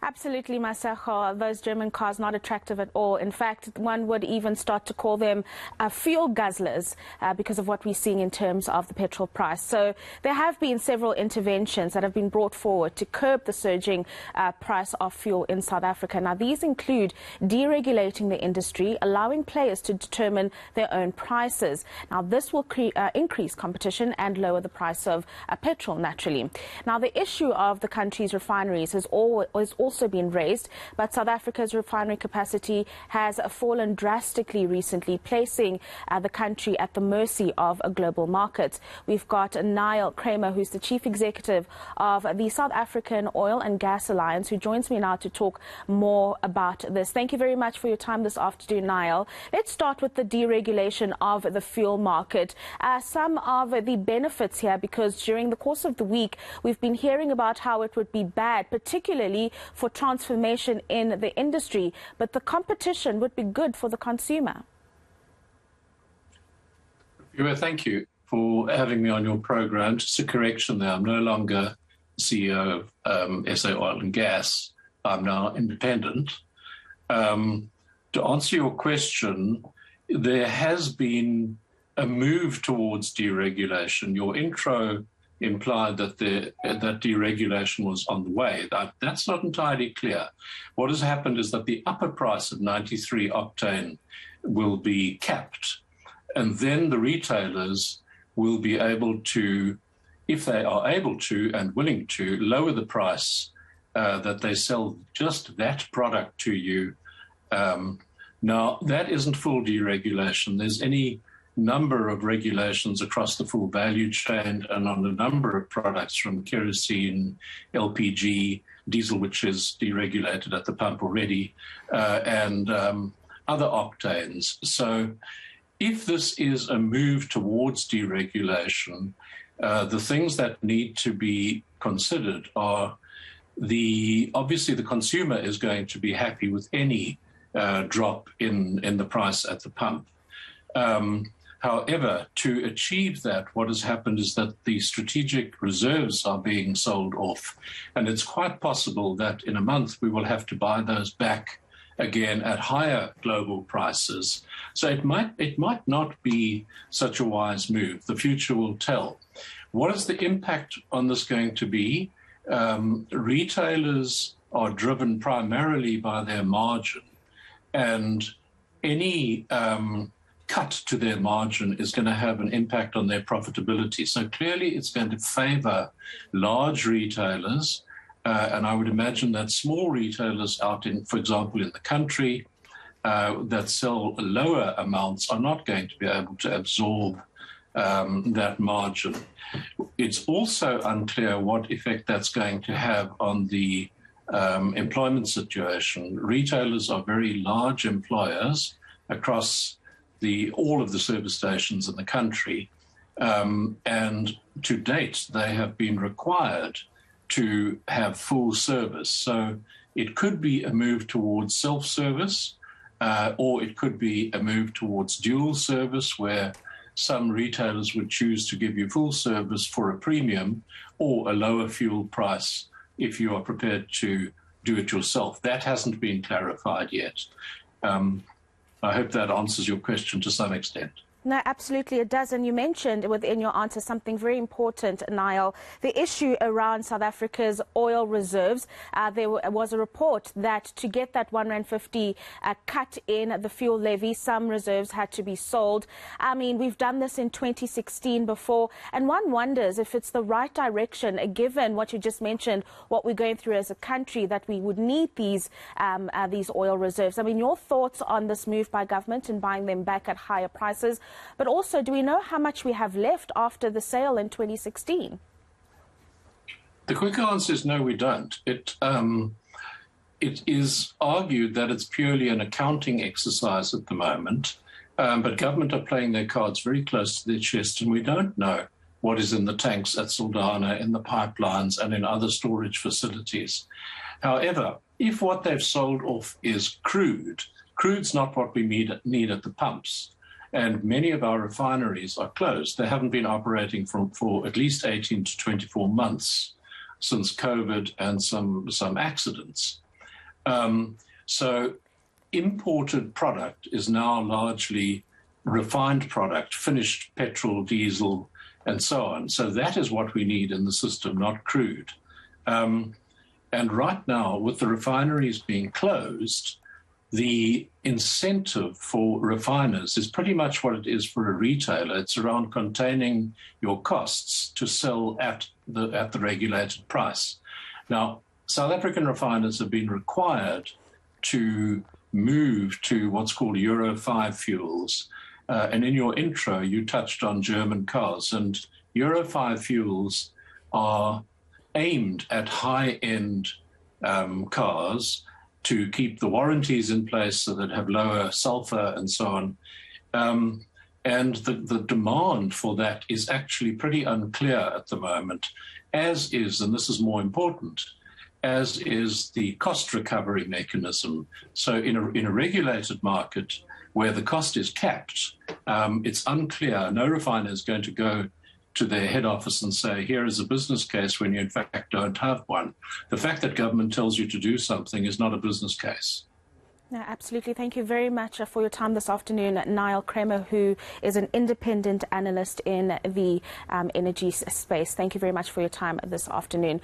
Absolutely, Masego. Those German cars not attractive at all. In fact, one would even start to call them fuel guzzlers because of what we're seeing in terms of the petrol price. So there have been several interventions that have been brought forward to curb the surging price of fuel in South Africa. Now, these include deregulating the industry, allowing players to determine their own prices. Now, this will increase competition and lower the price of petrol, naturally. Now, the issue of the country's refineries has also been raised, but South Africa's refinery capacity has fallen drastically recently, placing the country at the mercy of global markets. We've got Niall Kramer, who's the chief executive of the South African Oil and Gas Alliance, who joins me now to talk more about this. Thank you very much for your time this afternoon, Niall. Let's start with the deregulation of the fuel market. Some of the benefits here, because during the course of the week, we've been hearing about how it would be bad, particularly for transformation in the industry, but the competition would be good for the consumer. Thank you for having me on your program. Just a correction there, I'm no longer CEO of SA Oil and Gas. I'm now independent. To answer your question, there has been a move towards deregulation. Your intro implied that that deregulation was on the way. That's not entirely clear. What has happened is that the upper price of 93 octane will be capped, and then the retailers will be able to, if they are able to and willing to, lower the price that they sell just that product to you. Now, that isn't full deregulation. There's any number of regulations across the full value chain and on a number of products, from kerosene, LPG, diesel, which is deregulated at the pump already, and other octanes. So if this is a move towards deregulation, the things that need to be considered are obviously the consumer is going to be happy with any drop in the price at the pump. However, to achieve that, what has happened is that the strategic reserves are being sold off, and it's quite possible that in a month we will have to buy those back again at higher global prices. So it might not be such a wise move. The future will tell. What is the impact on this going to be? Retailers are driven primarily by their margin, and any cut to their margin is going to have an impact on their profitability. So clearly it's going to favor large retailers, and I would imagine that small retailers out in, for example, in the country that sell lower amounts are not going to be able to absorb that margin. It's also unclear what effect that's going to have on the employment situation. Retailers are very large employers across all of the service stations in the country, and to date they have been required to have full service. So it could be a move towards self-service, or it could be a move towards dual service, where some retailers would choose to give you full service for a premium or a lower fuel price if you are prepared to do it yourself. That hasn't been clarified yet. I hope that answers your question to some extent. No, absolutely it does. And you mentioned within your answer something very important, Niall, the issue around South Africa's oil reserves. There was a report that to get that R1.50 cut in the fuel levy, some reserves had to be sold. I mean, we've done this in 2016 before, and one wonders if it's the right direction, given what you just mentioned, what we're going through as a country, that we would need these oil reserves. I mean, your thoughts on this move by government and buying them back at higher prices? But also, do we know how much we have left after the sale in 2016? The quick answer is no, we don't. It is argued that it's purely an accounting exercise at the moment, but government are playing their cards very close to their chest, and we don't know what is in the tanks at Saldanha, in the pipelines, and in other storage facilities. However, if what they've sold off is crude's not what we need at the pumps. And many of our refineries are closed. They haven't been operating for at least 18 to 24 months since COVID and some accidents. So imported product is now largely refined product, finished petrol, diesel, and so on. So that is what we need in the system, not crude. And right now, with the refineries being closed, the incentive for refiners is pretty much what it is for a retailer. It's around containing your costs to sell at the regulated price. Now, South African refiners have been required to move to what's called Euro 5 fuels. And in your intro, you touched on German cars. And Euro 5 fuels are aimed at high-end cars to keep the warranties in place so that have lower sulfur and so on. And the demand for that is actually pretty unclear at the moment, as is, and this is more important, as is the cost recovery mechanism. So in a regulated market where the cost is capped, it's unclear. No refiner is going to go to their head office and say, here is a business case, when you in fact don't have one. The fact that government tells you to do something is not a business case. No, absolutely. Thank you very much for your time this afternoon, Niall Kramer, who is an independent analyst in the energy space. Thank you very much for your time this afternoon.